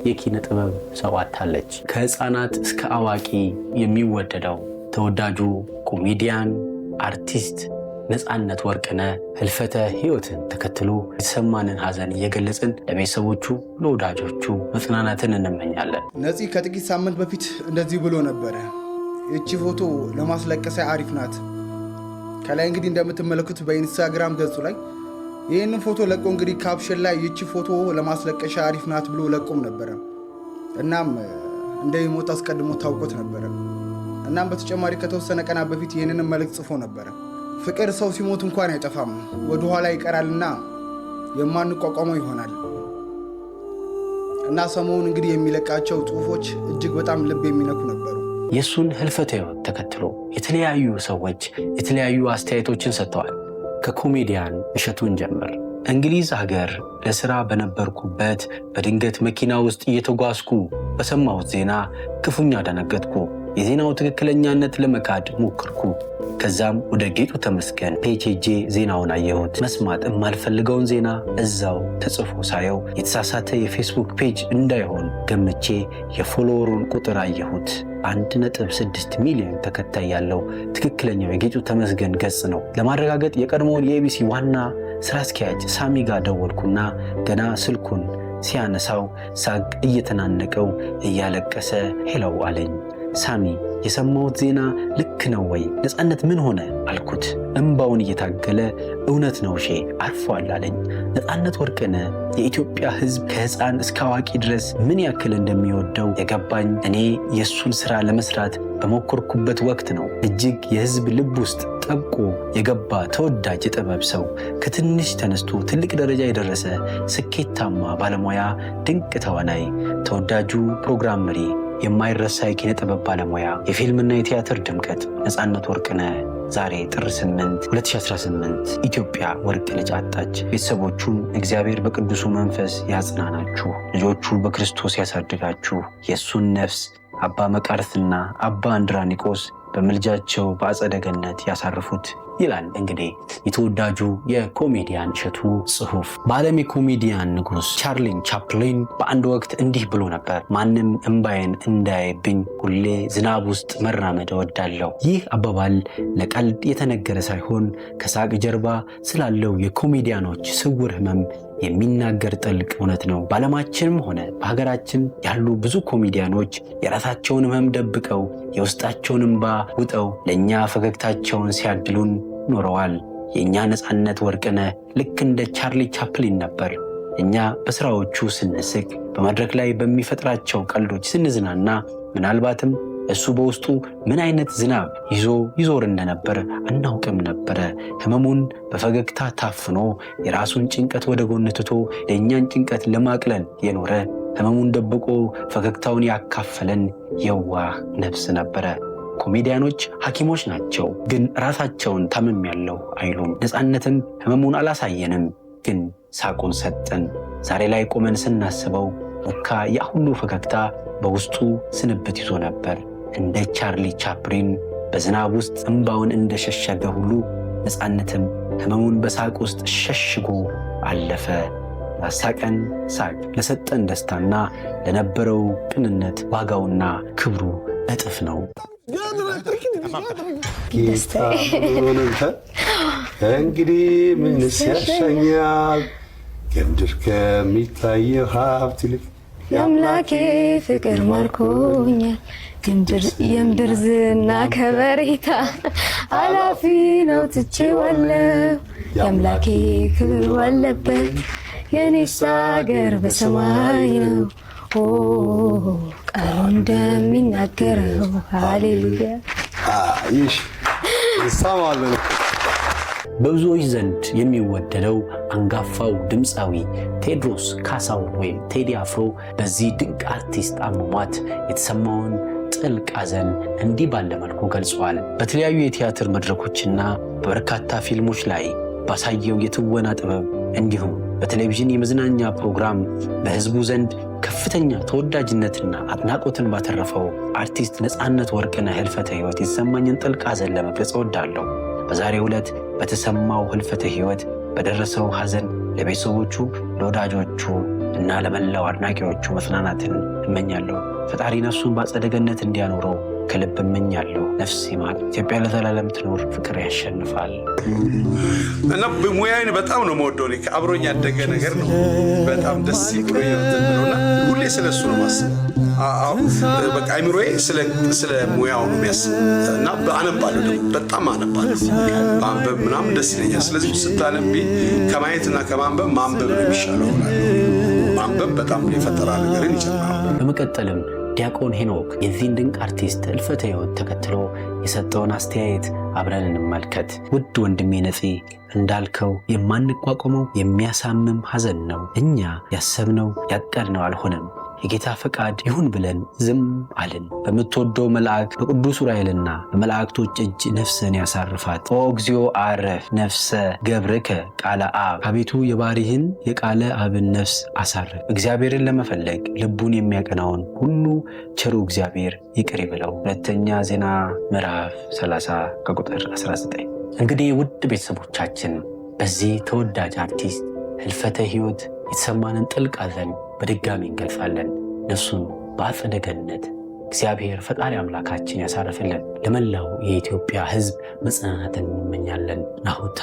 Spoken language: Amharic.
የኪነ ጥበብ ሰው አታለች። ከህፃናት እስከ አዋቂ የሚወደደው ተወዳጁ ኮሜዲያን አርቲስት ነፃነት ወርቅነህ ህልፈተ ህይወትን ተከትሎ የተሰማንን ሀዘን እየገለጽን ለቤተሰቦቹ ለወዳጆቹ መጽናናትን እንመኛለን። ነፂ ከጥቂት ሳምንት በፊት እንደዚህ ብሎ ነበረ። እቺ ፎቶ ለማስለቀሻ አሪፍ ናት። ከላይ እንግዲህ እንደምትመለከቱት በኢንስታግራም ገጹ ላይ ይህንን ፎቶ ለቆ እንግዲህ ካፕሽን ላይ እቺ ፎቶ ለማስለቀሻ አሪፍ ናት ብሎ ለቆም ነበረ። እናም እንደሚሞት አስቀድሞ ታውቆት ነበረ። እናም በተጨማሪ ከተወሰነ ቀናት በፊት ይህንን መልእክት ጽፎ ነበረ። ፍቅር ሰው ሲሞት እንኳን አይጠፋም፣ ወደ ኋላ ይቀራልና የማንቋቋመው ይሆናል። እና ሰሞኑን እንግዲህ የሚለቃቸው ጽሁፎች እጅግ በጣም ልብ የሚነኩ ነበሩ። የሱን ህልፈተ ህይወት ተከትሎ የተለያዩ ሰዎች የተለያዩ አስተያየቶችን ሰጥተዋል። ከኮሜዲያን እሸቱን ጀምር። እንግሊዝ ሀገር ለስራ በነበርኩበት በድንገት መኪና ውስጥ እየተጓዝኩ በሰማሁት ዜና ክፉኛ ደነገጥኩ። የዜናው ትክክለኛነት ለመካድ ሞክርኩ። ከዛም ወደ ጌጡ ተመስገን ፔጅ ሄጄ ዜናውን አየሁት። መስማት የማልፈልገውን ዜና እዛው ተጽፎ ሳየው የተሳሳተ የፌስቡክ ፔጅ እንዳይሆን ገምቼ የፎሎወሩን ቁጥር አየሁት። 1.6 ሚሊዮን ተከታይ ያለው ትክክለኛው የጌጡ ተመስገን ገጽ ነው። ለማረጋገጥ የቀድሞውን የኤቢሲ ዋና ስራ አስኪያጅ ሳሚ ጋር ደወልኩና ገና ስልኩን ሲያነሳው ሳቅ እየተናነቀው እያለቀሰ ሄለው አለኝ። ሳሚ የሰማሁት ዜና ልክ ነው ወይ? ነፃነት ምን ሆነ አልኩት። እንባውን እየታገለ እውነት ነው ሼ አርፏል አለኝ። ነፃነት ወርቅነህ የኢትዮጵያ ሕዝብ ከህፃን እስከ አዋቂ ድረስ ምን ያክል እንደሚወደው የገባኝ እኔ የሱን ስራ ለመስራት በሞከርኩበት ወቅት ነው። እጅግ የህዝብ ልብ ውስጥ ጠብቆ የገባ ተወዳጅ የጥበብ ሰው፣ ከትንሽ ተነስቶ ትልቅ ደረጃ የደረሰ ስኬታማ ባለሙያ፣ ድንቅ ተዋናይ፣ ተወዳጁ ፕሮግራም መሪ፣ የማይረሳ የኪነ ጥበብ ባለሙያ፣ የፊልምና የቲያትር ድምቀት ነፃነት ወርቅነህ ዛሬ ጥር 8 2018 ኢትዮጵያ ወርቅ ልጅ አጣች። ቤተሰቦቹን እግዚአብሔር በቅዱሱ መንፈስ ያጽናናችሁ፣ ልጆቹ በክርስቶስ ያሳድጋችሁ። የእሱን ነፍስ አባ መቃርትና አባ አንድራኒቆስ በምልጃቸው በአጸደ ገነት ያሳርፉት ይላል። እንግዲህ የተወዳጁ የኮሜዲያን እሸቱ ጽሑፍ። በዓለም የኮሜዲያን ንጉሥ ቻርሊ ቻፕሊን በአንድ ወቅት እንዲህ ብሎ ነበር። ማንም እምባዬን እንዳያይብኝ ሁሌ ዝናብ ውስጥ መራመድ እወዳለሁ። ይህ አባባል ለቀልድ የተነገረ ሳይሆን ከሳቅ ጀርባ ስላለው የኮሜዲያኖች ስውር ህመም የሚናገር ጥልቅ እውነት ነው። በዓለማችንም ሆነ በሀገራችን ያሉ ብዙ ኮሜዲያኖች የራሳቸውን ህመም ደብቀው የውስጣቸውን እንባ ውጠው ለእኛ ፈገግታቸውን ሲያድሉን ኖረዋል። የእኛ ነፃነት ወርቅነህ ልክ እንደ ቻርሊ ቻፕሊን ነበር። እኛ በስራዎቹ ስንስቅ፣ በመድረክ ላይ በሚፈጥራቸው ቀልዶች ስንዝናና፣ ምናልባትም እሱ በውስጡ ምን አይነት ዝናብ ይዞ ይዞር እንደነበር አናውቅም ነበረ። ህመሙን በፈገግታ ታፍኖ የራሱን ጭንቀት ወደ ጎን ትቶ የእኛን ጭንቀት ለማቅለል የኖረ፣ ህመሙን ደብቆ ፈገግታውን ያካፈለን የዋህ ነፍስ ነበረ። ኮሜዲያኖች ሐኪሞች ናቸው፣ ግን ራሳቸውን ታምሜያለሁ አይሉም። ነፃነትም ህመሙን አላሳየንም፣ ግን ሳቁን ሰጠን። ዛሬ ላይ ቆመን ስናስበው ለካ ያ ሁሉ ፈገግታ በውስጡ ስንብት ይዞ ነበር። እንደ ቻርሊ ቻፕሊን በዝናብ ውስጥ እንባውን እንደሸሸገ ሁሉ ነፃነትም ህመሙን በሳቅ ውስጥ ሸሽጎ አለፈ። ላሳቀን ሳቅ፣ ለሰጠን ደስታና ለነበረው ቅንነት ዋጋውና ክብሩ እጥፍ ነው። እንግዲህ ምንስ ያሻኛል ከምድር ከሚታየው ሀብት ይልቅ የአምላኬ ፍቅር ማርኮኛል። የምድር ዝና ከበሬታ አላፊ ነው ትቼዋለሁ። የአምላኬ ክብር ባለበት የኔስ አገር በሰማይ ነው። ቃሉ እንደሚናገረው ሃሌሉያ። በብዙዎች ዘንድ የሚወደደው አንጋፋው ድምፃዊ ቴዎድሮስ ካሳሁን ወይም ቴዲ አፍሮ በዚህ ድንቅ አርቲስት አሟሟት የተሰማውን ጥልቅ ሐዘን እንዲህ ባለ መልኩ ገልጿል። በተለያዩ የቲያትር መድረኮችና በበርካታ ፊልሞች ላይ ባሳየው የትወና ጥበብ እንዲሁም በቴሌቪዥን የመዝናኛ ፕሮግራም በህዝቡ ዘንድ ከፍተኛ ተወዳጅነትና አድናቆትን ባተረፈው አርቲስት ነፃነት ወርቅነህ ህልፈተ ህይወት የተሰማኝን ጥልቅ ሐዘን ለመግለጽ እወዳለሁ። በዛሬው ዕለት በተሰማው ህልፈተ ህይወት በደረሰው ሐዘን ለቤተሰቦቹ፣ ለወዳጆቹ፣ እና ለመላው አድናቂዎቹ መጽናናትን እመኛለሁ። ፈጣሪ ነፍሱን በአጸደ ገነት እንዲያኖረው ከልብ እመኛለሁ። ነፍስ ይማር። ኢትዮጵያ ለዘላለም ትኖር። ፍቅር ያሸንፋል። እና ሙያዬን በጣም ነው የምወደው። እኔ አብሮኝ ያደገ ነገር ነው። በጣም ደስ ብሎኝ ነውና ሁሌ ስለሱ ነው ማስበው። በቃ አይምሮዬ ስለ ሙያው ነው የሚያስበው እና አነባለሁ። ደግሞ በጣም አነባለሁ። ማንበብ ምናምን ደስ ይለኛል። ስለዚህ ስታነቢ ከማየትና ከማንበብ ማንበብ ነው የሚሻለው። ማንበብ በጣም የፈጠራ ነገርን ይጨምራል። በመቀጠልም ዲያቆን ሄኖክ የዚህን ድንቅ አርቲስት ህልፈተ ሕይወት ተከትሎ የሰጠውን አስተያየት አብረን እንመልከት። ውድ ወንድሜ ነፂ፣ እንዳልከው የማንቋቋመው የሚያሳምም ሐዘን ነው። እኛ ያሰብነው ያቀድነው አልሆነም። የጌታ ፈቃድ ይሁን ብለን ዝም አልን። በምትወደው መልአክ በቅዱስ ዑራኤልና በመላእክቶች እጅ ነፍስን ያሳርፋት። ኦ እግዚኦ አረፍ ነፍሰ ገብርከ ቃለ አብ። አቤቱ የባሪህን የቃለ አብን ነፍስ አሳርፍ። እግዚአብሔርን ለመፈለግ ልቡን የሚያቀናውን ሁሉ ቸሩ እግዚአብሔር ይቅር ይበለው። ሁለተኛ ዜና ምዕራፍ 30 ከቁጥር 19። እንግዲህ ውድ ቤተሰቦቻችን በዚህ ተወዳጅ አርቲስት ህልፈተ ሕይወት የተሰማንን ጥልቅ ሐዘን በድጋሚ እንገልጻለን። ነፍሱን በአጸደ ገነት እግዚአብሔር ፈጣሪ አምላካችን ያሳርፍልን። ለመላው የኢትዮጵያ ሕዝብ መጽናናትን እንመኛለን። ናሁታ